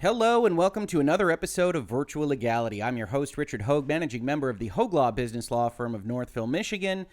Hello and welcome to another episode of Virtual Legality. I'm your host, Richard Hoeg, managing member of the Hoeg Law business law firm of Northville, Michigan.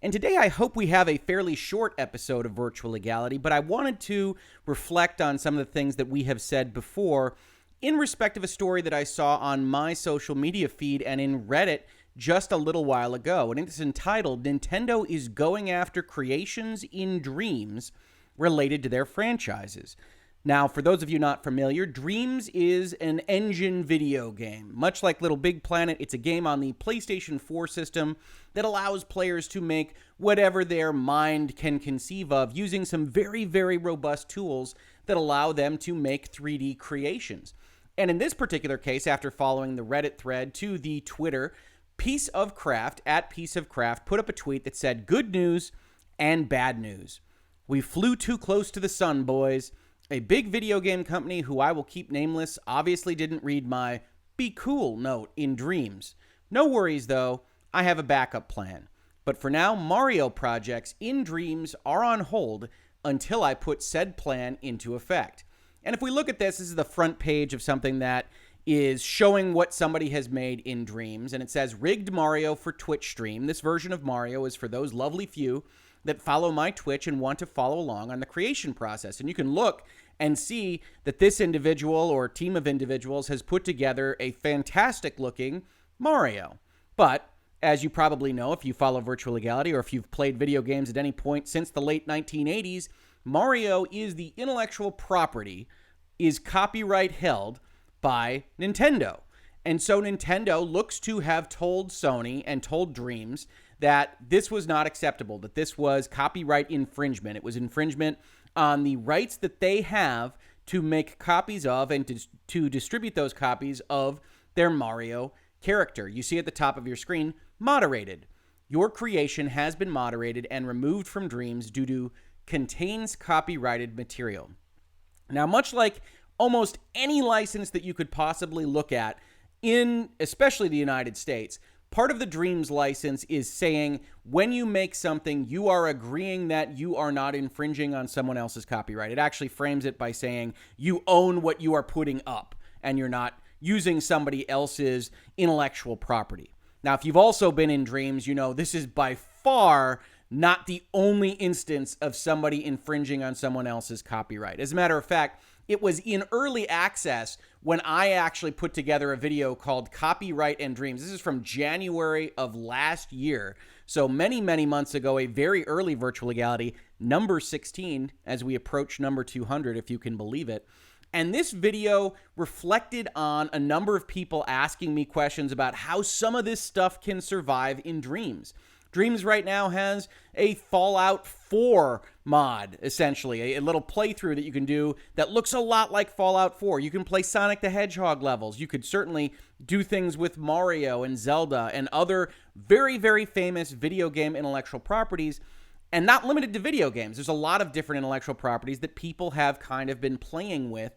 And today I hope we have a fairly short episode of Virtual Legality, but I wanted to reflect on some of the things that we have said before in respect of a story that I saw on my social media feed and in Reddit just a little while ago. And it's entitled, Nintendo is Going After Creations in Dreams Related to Their Franchises. Now, for those of you not familiar, Dreams is an engine video game. Much like Little Big Planet, it's a game on the PlayStation 4 system that allows players to make whatever their mind can conceive of using some very, very robust tools that allow them to make 3D creations. And in this particular case, after following the Reddit thread to the Twitter, Piece of Craft, at Piece of Craft, put up a tweet that said, "Good news and bad news. We flew too close to the sun, boys. A big video game company who I will keep nameless obviously didn't read my be cool note in Dreams. No worries though, I have a backup plan. But for now, Mario projects in Dreams are on hold until I put said plan into effect." And if we look at this is the front page of something that is showing what somebody has made in Dreams. And it says, "Rigged Mario for Twitch stream. This version of Mario is for those lovely few that follow my Twitch and want to follow along on the creation process." And you can look and see that this individual or team of individuals has put together a fantastic looking Mario. But as you probably know, if you follow Virtual Legality or if you've played video games at any point since the late 1980s, Mario is the intellectual property, is copyright held by Nintendo. And so Nintendo looks to have told Sony and told Dreams that this was not acceptable, that this was copyright infringement. It was infringement on the rights that they have to make copies of and to distribute those copies of their Mario character. You see at the top of your screen, moderated. Your creation has been moderated and removed from Dreams due to contains copyrighted material. Now, much like almost any license that you could possibly look at in especially the United States, part of the Dreams license is saying when you make something, you are agreeing that you are not infringing on someone else's copyright. It actually frames it by saying you own what you are putting up and you're not using somebody else's intellectual property. Now, if you've also been in Dreams, you know this is by far not the only instance of somebody infringing on someone else's copyright. As a matter of fact, it was in early access when I actually put together a video called Copyright and Dreams. This is from January of last year. So many, many months ago, a very early Virtual Legality, number 16, as we approach number 200, if you can believe it. And this video reflected on a number of people asking me questions about how some of this stuff can survive in Dreams. Dreams right now has a Fallout 4 mod, essentially, a little playthrough that you can do that looks a lot like Fallout 4. You can play Sonic the Hedgehog levels. You could certainly do things with Mario and Zelda and other very, very famous video game intellectual properties, and not limited to video games. There's a lot of different intellectual properties that people have kind of been playing with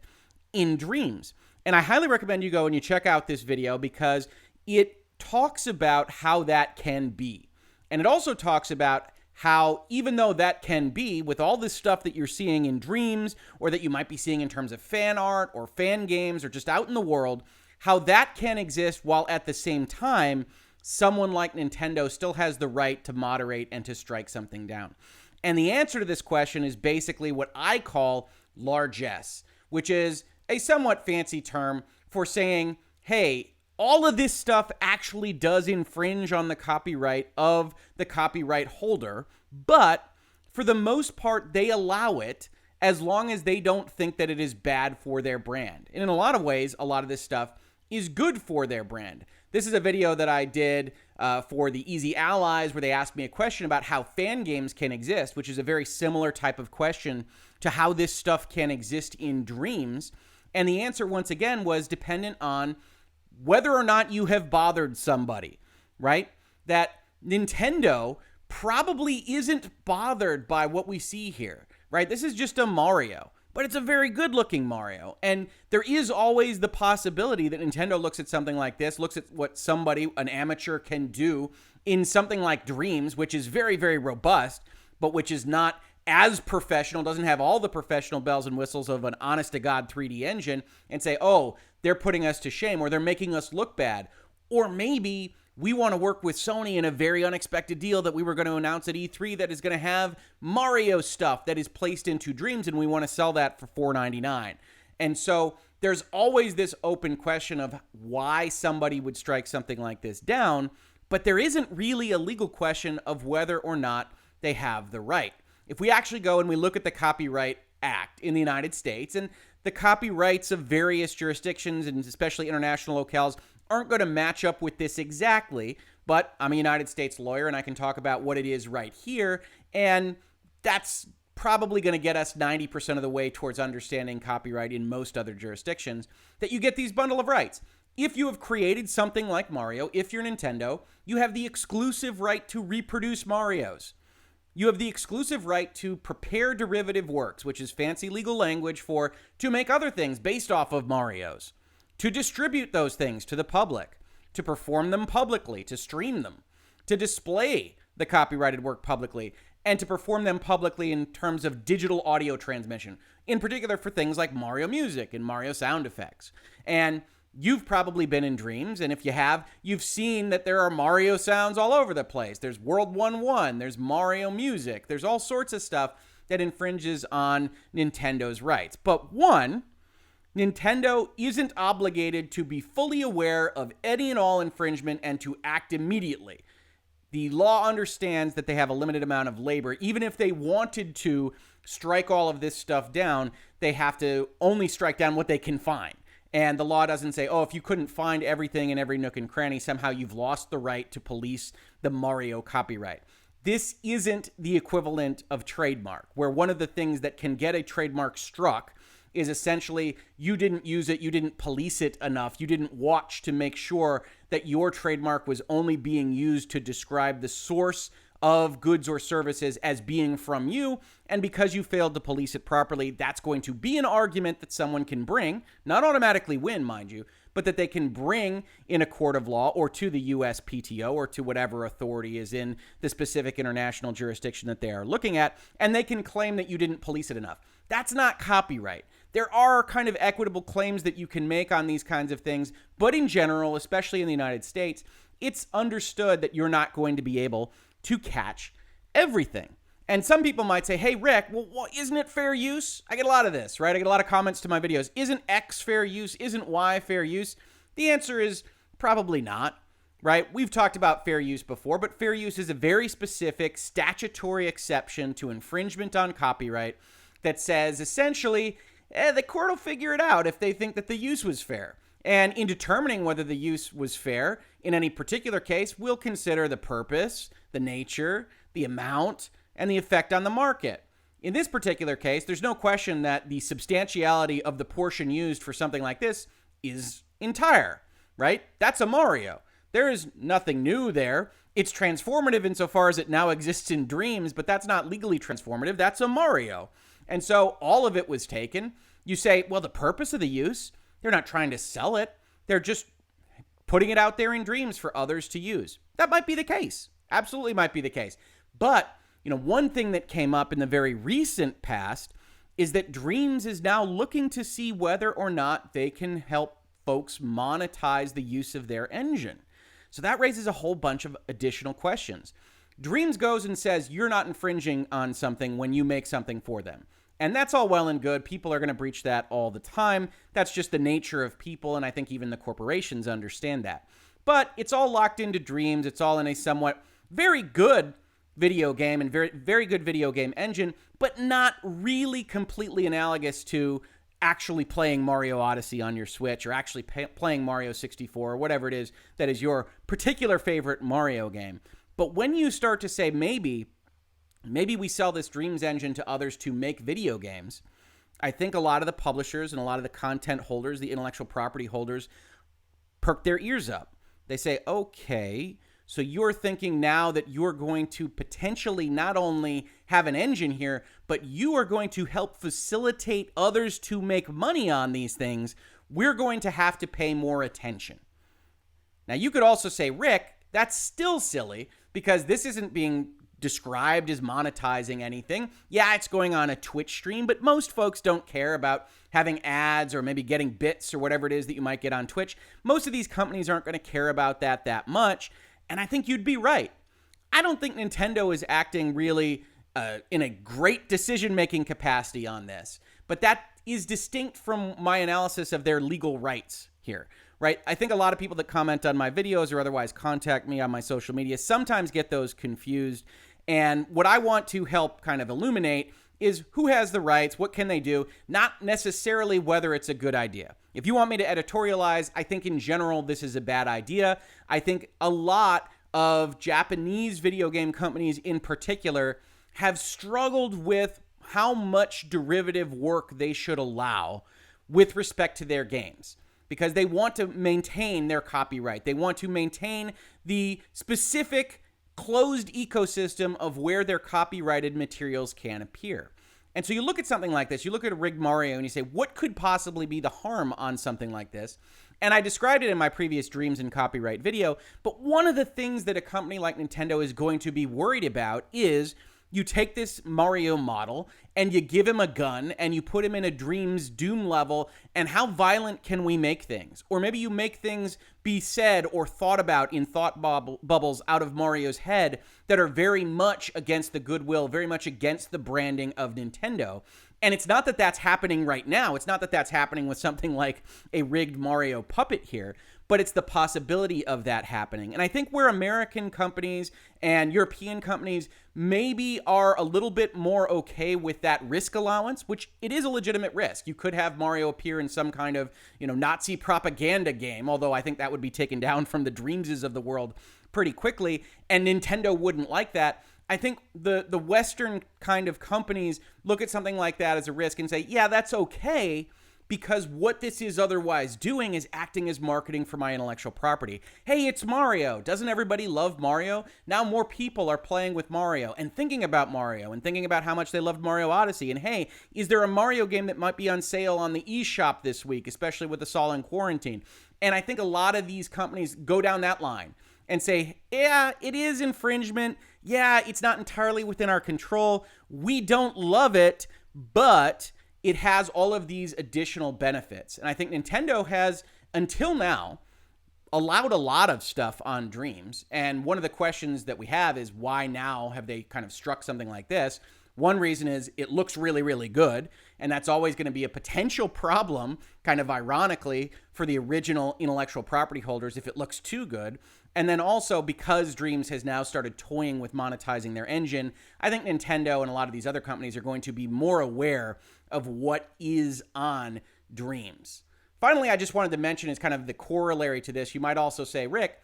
in Dreams. And I highly recommend you go and you check out this video because it talks about how that can be. And it also talks about how, even though that can be, with all this stuff that you're seeing in Dreams, or that you might be seeing in terms of fan art or fan games or just out in the world, how that can exist while at the same time, someone like Nintendo still has the right to moderate and to strike something down. And the answer to this question is basically what I call largesse, which is a somewhat fancy term for saying, hey, all of this stuff actually does infringe on the copyright of the copyright holder, but for the most part, they allow it as long as they don't think that it is bad for their brand. And in a lot of ways, a lot of this stuff is good for their brand. This is a video that I did for the Easy Allies where they asked me a question about how fan games can exist, which is a very similar type of question to how this stuff can exist in Dreams. And the answer, once again, was dependent on whether or not you have bothered somebody, right? That Nintendo probably isn't bothered by what we see here, right? This is just a Mario, but it's a very good-looking Mario. And there is always the possibility that Nintendo looks at something like this, looks at what somebody, an amateur, can do in something like Dreams, which is very, very robust, but which is not as professional, doesn't have all the professional bells and whistles of an honest-to-God 3D engine, and say, oh, they're putting us to shame, or they're making us look bad. Or maybe we want to work with Sony in a very unexpected deal that we were going to announce at E3 that is going to have Mario stuff that is placed into Dreams, and we want to sell that for $4.99. And so there's always this open question of why somebody would strike something like this down, but there isn't really a legal question of whether or not they have the right. If we actually go and we look at the Copyright Act in the United States, and the copyrights of various jurisdictions and especially international locales aren't going to match up with this exactly, but I'm a United States lawyer and I can talk about what it is right here, and that's probably going to get us 90% of the way towards understanding copyright in most other jurisdictions, that you get these bundle of rights. If you have created something like Mario, if you're Nintendo, you have the exclusive right to reproduce Marios. You have the exclusive right to prepare derivative works, which is fancy legal language for to make other things based off of Marios, to distribute those things to the public, to perform them publicly, to stream them, to display the copyrighted work publicly, and to perform them publicly in terms of digital audio transmission, in particular for things like Mario music and Mario sound effects. And you've probably been in Dreams, and if you have, you've seen that there are Mario sounds all over the place. There's World 1-1, there's Mario music, there's all sorts of stuff that infringes on Nintendo's rights. But one, Nintendo isn't obligated to be fully aware of any and all infringement and to act immediately. The law understands that they have a limited amount of labor. Even if they wanted to strike all of this stuff down, they have to only strike down what they can find. And the law doesn't say, oh, if you couldn't find everything in every nook and cranny, somehow you've lost the right to police the Mario copyright. This isn't the equivalent of trademark, where one of the things that can get a trademark struck is essentially you didn't use it, you didn't police it enough, you didn't watch to make sure that your trademark was only being used to describe the source of goods or services as being from you, and because you failed to police it properly, that's going to be an argument that someone can bring, not automatically win, mind you, but that they can bring in a court of law or to the USPTO or to whatever authority is in the specific international jurisdiction that they are looking at, and they can claim that you didn't police it enough. That's not copyright. There are kind of equitable claims that you can make on these kinds of things, but in general, especially in the United States, it's understood that you're not going to be able to catch everything. And some people might say, hey, Rick, well, isn't it fair use? I get a lot of this, right? I get a lot of comments to my videos. Isn't X fair use? Isn't Y fair use? The answer is probably not, right? We've talked about fair use before, but fair use is a very specific statutory exception to infringement on copyright that says essentially, the court will figure it out if they think that the use was fair. And in determining whether the use was fair in any particular case, we'll consider the purpose, the nature, the amount, and the effect on the market. In this particular case, there's no question that the substantiality of the portion used for something like this is entire, right? That's a Mario. There is nothing new there. It's transformative insofar as it now exists in Dreams, but that's not legally transformative. That's a Mario. And so all of it was taken. You say, well, the purpose of the use, they're not trying to sell it. They're just putting it out there in Dreams for others to use. That might be the case. Absolutely might be the case. But, one thing that came up in the very recent past is that Dreams is now looking to see whether or not they can help folks monetize the use of their engine. So that raises a whole bunch of additional questions. Dreams goes and says you're not infringing on something when you make something for them. And that's all well and good. People are going to breach that all the time. That's just the nature of people, and I think even the corporations understand that. But it's all locked into Dreams. It's all in a somewhat very good video game and very, very good video game engine, but not really completely analogous to actually playing Mario Odyssey on your Switch or actually playing Mario 64 or whatever it is that is your particular favorite Mario game. But when you start to say maybe we sell this Dreams engine to others to make video games, I think a lot of the publishers and a lot of the content holders, the intellectual property holders, perk their ears up. They say, okay, so you're thinking now that you're going to potentially not only have an engine here, but you are going to help facilitate others to make money on these things. We're going to have to pay more attention. Now, you could also say, Rick, that's still silly because this isn't being described as monetizing anything. Yeah, it's going on a Twitch stream, but most folks don't care about having ads or maybe getting bits or whatever it is that you might get on Twitch. Most of these companies aren't going to care about that much, and I think you'd be right. I don't think Nintendo is acting really in a great decision-making capacity on this, but that is distinct from my analysis of their legal rights here, right? I think a lot of people that comment on my videos or otherwise contact me on my social media sometimes get those confused, and what I want to help kind of illuminate is who has the rights, what can they do, not necessarily whether it's a good idea. If you want me to editorialize, I think in general this is a bad idea. I think a lot of Japanese video game companies in particular have struggled with how much derivative work they should allow with respect to their games, because they want to maintain their copyright. They want to maintain the specific closed ecosystem of where their copyrighted materials can appear. And so you look at something like this, you look at a rigged Mario and you say, what could possibly be the harm on something like this? And I described it in my previous Dreams and Copyright video, but one of the things that a company like Nintendo is going to be worried about is you take this Mario model and you give him a gun and you put him in a Dreams Doom level, and how violent can we make things? Or maybe you make things be said or thought about in thought bubbles out of Mario's head that are very much against the goodwill, very much against the branding of Nintendo. And it's not that that's happening right now. It's not that that's happening with something like a rigged Mario puppet here, but it's the possibility of that happening. And I think where American companies and European companies maybe are a little bit more okay with that risk allowance, which it is a legitimate risk. You could have Mario appear in some kind of, Nazi propaganda game, although I think that would be taken down from the Dreamses of the world pretty quickly, and Nintendo wouldn't like that. I think the Western kind of companies look at something like that as a risk and say, yeah, that's okay, because what this is otherwise doing is acting as marketing for my intellectual property. Hey, it's Mario. Doesn't everybody love Mario? Now more people are playing with Mario and thinking about Mario and thinking about how much they loved Mario Odyssey. And hey, is there a Mario game that might be on sale on the eShop this week, especially with us all in quarantine? And I think a lot of these companies go down that line and say, yeah, it is infringement. Yeah, it's not entirely within our control. We don't love it, but it has all of these additional benefits. And I think Nintendo has, until now, allowed a lot of stuff on Dreams. And one of the questions that we have is, why now have they kind of struck something like this? One reason is it looks really, really good, and that's always going to be a potential problem, kind of ironically, for the original intellectual property holders if it looks too good. And then also, because Dreams has now started toying with monetizing their engine, I think Nintendo and a lot of these other companies are going to be more aware of what is on Dreams. Finally, I just wanted to mention, as kind of the corollary to this, you might also say, Rick,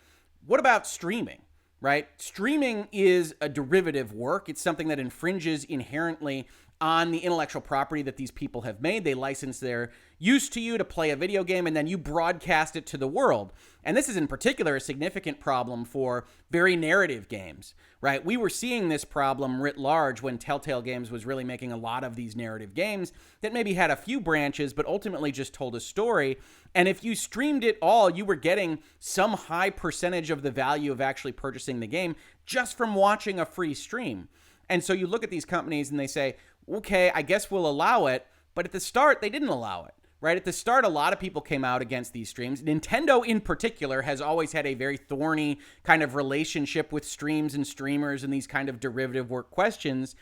what about streaming? Right? Streaming is a derivative work. It's something that infringes inherently on the intellectual property that these people have made. They license their use to you to play a video game, and then you broadcast it to the world. And this is in particular a significant problem for very narrative games, right? We were seeing this problem writ large when Telltale Games was really making a lot of these narrative games that maybe had a few branches, but ultimately just told a story. And if you streamed it all, you were getting some high percentage of the value of actually purchasing the game just from watching a free stream. And so you look at these companies and they say, okay, I guess we'll allow it. But at the start, they didn't allow it, right? At the start, a lot of people came out against these streams. Nintendo in particular has always had a very thorny kind of relationship with streams and streamers and these kind of derivative work questions.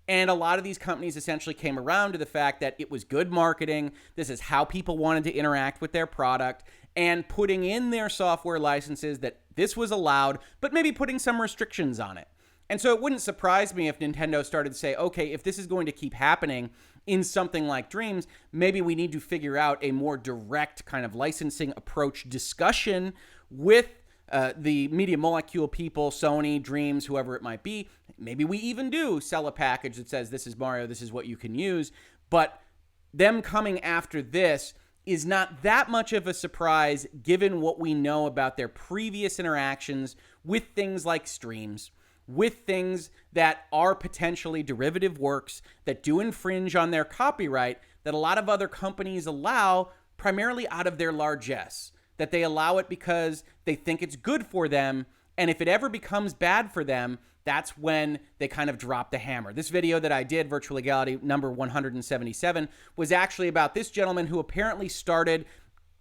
And a lot of these companies essentially came around to the fact that it was good marketing. This is how people wanted to interact with their product, and putting in their software licenses that this was allowed, but maybe putting some restrictions on it. And so it wouldn't surprise me if Nintendo started to say, okay, if this is going to keep happening in something like Dreams, maybe we need to figure out a more direct kind of licensing approach discussion with the Media Molecule people, Sony, Dreams, whoever it might be. Maybe we even do sell a package that says, this is Mario, this is what you can use. But them coming after this is not that much of a surprise given what we know about their previous interactions with things like streams, with things that are potentially derivative works that do infringe on their copyright that a lot of other companies allow primarily out of their largesse, that they allow it because they think it's good for them, and if it ever becomes bad for them, that's when they kind of dropped the hammer. This video that I did, Virtual Legality number 177, was actually about this gentleman who apparently started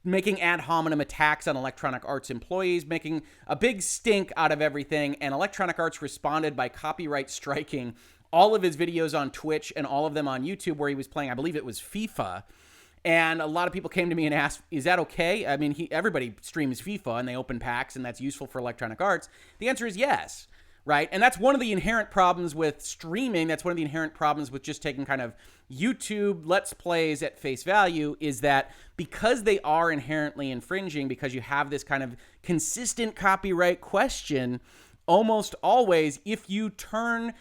making ad hominem attacks on Electronic Arts employees, making a big stink out of everything, and Electronic Arts responded by copyright striking all of his videos on Twitch and all of them on YouTube where he was playing, I believe it was FIFA. And a lot of people came to me and asked, is that okay? I mean, everybody streams FIFA and they open packs and that's useful for Electronic Arts. The answer is yes, right? And that's one of the inherent problems with streaming. That's one of the inherent problems with just taking kind of YouTube Let's Plays at face value, is that because they are inherently infringing, because you have this kind of consistent copyright question, almost always, if you turn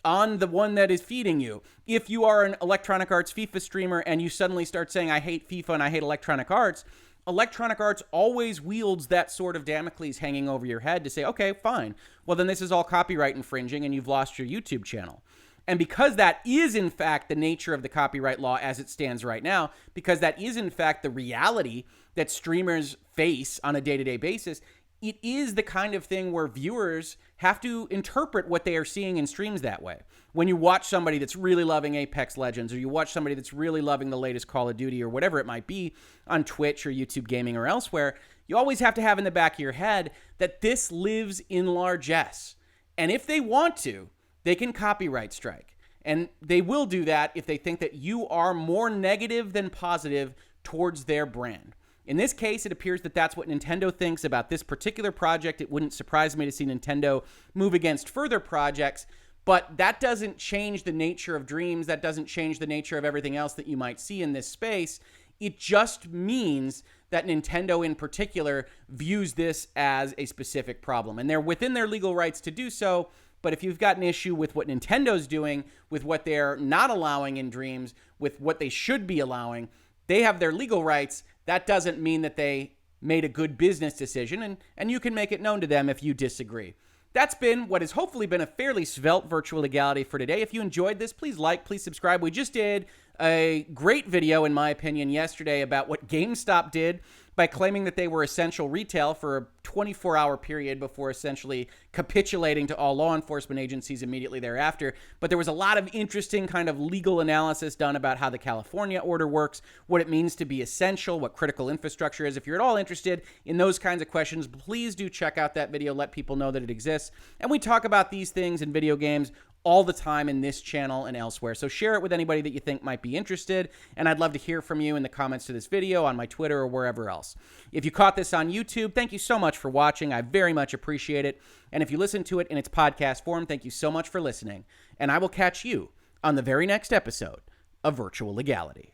on the one that is feeding you, if you are an Electronic Arts FIFA streamer and you suddenly start saying, I hate FIFA and I hate Electronic Arts always wields that sword of Damocles hanging over your head to say, okay, fine. Well, then this is all copyright infringing and you've lost your YouTube channel. And because that is, in fact, the nature of the copyright law as it stands right now, because that is, in fact, the reality that streamers face on a day-to-day basis, it is the kind of thing where viewers have to interpret what they are seeing in streams that way. When you watch somebody that's really loving Apex Legends, or you watch somebody that's really loving the latest Call of Duty, or whatever it might be on Twitch or YouTube Gaming or elsewhere, you always have to have in the back of your head that this lives in largesse. And if they want to, they can copyright strike. And they will do that if they think that you are more negative than positive towards their brand. In this case, it appears that that's what Nintendo thinks about this particular project. It wouldn't surprise me to see Nintendo move against further projects, but that doesn't change the nature of Dreams. That doesn't change the nature of everything else that you might see in this space. It just means that Nintendo in particular views this as a specific problem, and they're within their legal rights to do so. But if you've got an issue with what Nintendo's doing, with what they're not allowing in Dreams, with what they should be allowing, they have their legal rights. That doesn't mean that they made a good business decision, and you can make it known to them if you disagree. That's been what has hopefully been a fairly svelte Virtual Legality for today. If you enjoyed this, please like, please subscribe. We just did a great video, in my opinion, yesterday about what GameStop did by claiming that they were essential retail for a 24-hour period before essentially capitulating to all law enforcement agencies immediately thereafter. But there was a lot of interesting kind of legal analysis done about how the California order works, what it means to be essential, what critical infrastructure is. If you're at all interested in those kinds of questions, please do check out that video. Let people know that it exists. And we talk about these things in video games all the time in this channel and elsewhere. So share it with anybody that you think might be interested, and I'd love to hear from you in the comments to this video, on my Twitter, or wherever else. If you caught this on YouTube, thank you so much for watching. I very much appreciate it. And if you listen to it in its podcast form, thank you so much for listening. And I will catch you on the very next episode of Virtual Legality.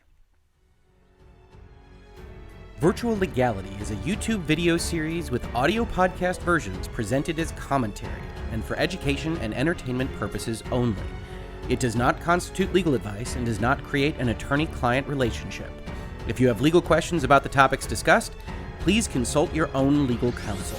Virtual Legality is a YouTube video series with audio podcast versions presented as commentary and for education and entertainment purposes only. It does not constitute legal advice and does not create an attorney-client relationship. If you have legal questions about the topics discussed, please consult your own legal counsel.